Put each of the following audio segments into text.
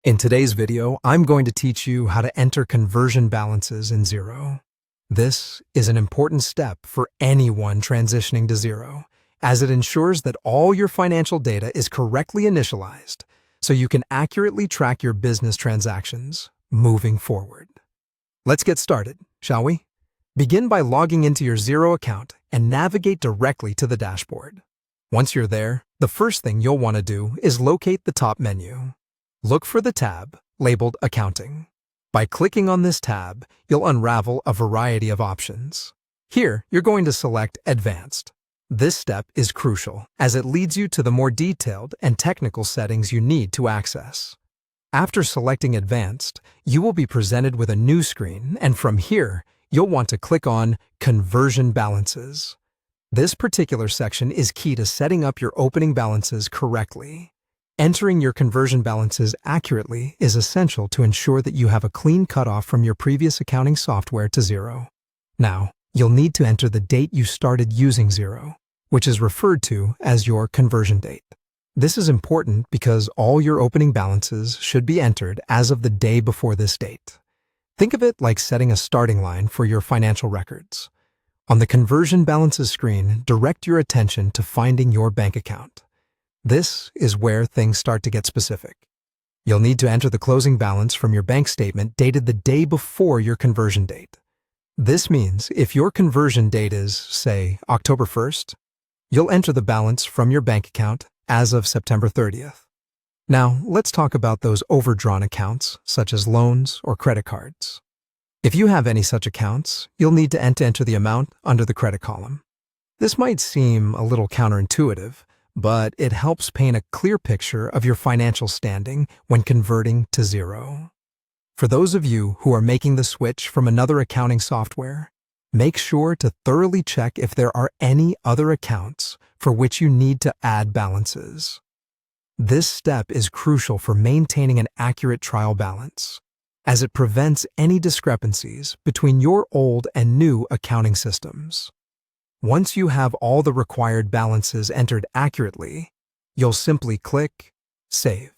In today's video, I'm going to teach you how to enter conversion balances in Xero. This is an important step for anyone transitioning to Xero, as it ensures that all your financial data is correctly initialized so you can accurately track your business transactions moving forward. Let's get started, shall we? Begin by logging into your Xero account and navigate directly to the dashboard. Once you're there, the first thing you'll want to do is locate the top menu. Look for the tab labeled Accounting. By clicking on this tab, you'll unravel a variety of options. Here, you're going to select Advanced. This step is crucial, as it leads you to the more detailed and technical settings you need to access. After selecting Advanced, you will be presented with a new screen, and from here, you'll want to click on Conversion Balances. This particular section is key to setting up your opening balances correctly. Entering your conversion balances accurately is essential to ensure that you have a clean cutoff from your previous accounting software to Xero. Now, you'll need to enter the date you started using Xero, which is referred to as your conversion date. This is important because all your opening balances should be entered as of the day before this date. Think of it like setting a starting line for your financial records. On the conversion balances screen, direct your attention to finding your bank account. This is where things start to get specific. You'll need to enter the closing balance from your bank statement dated the day before your conversion date. This means if your conversion date is, say, October 1st, you'll enter the balance from your bank account as of September 30th. Now, let's talk about those overdrawn accounts, such as loans or credit cards. If you have any such accounts, you'll need to enter the amount under the credit column. This might seem a little counterintuitive, but it helps paint a clear picture of your financial standing when converting to Xero. For those of you who are making the switch from another accounting software, make sure to thoroughly check if there are any other accounts for which you need to add balances. This step is crucial for maintaining an accurate trial balance, as it prevents any discrepancies between your old and new accounting systems. Once you have all the required balances entered accurately, you'll simply click Save.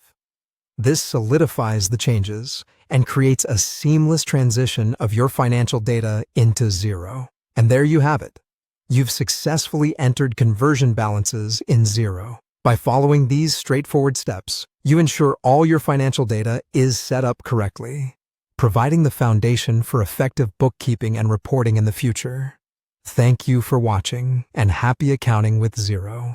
This solidifies the changes and creates a seamless transition of your financial data into Xero. And there you have it. You've successfully entered conversion balances in Xero. By following these straightforward steps, you ensure all your financial data is set up correctly, providing the foundation for effective bookkeeping and reporting in the future. Thank you for watching, and happy accounting with Xero.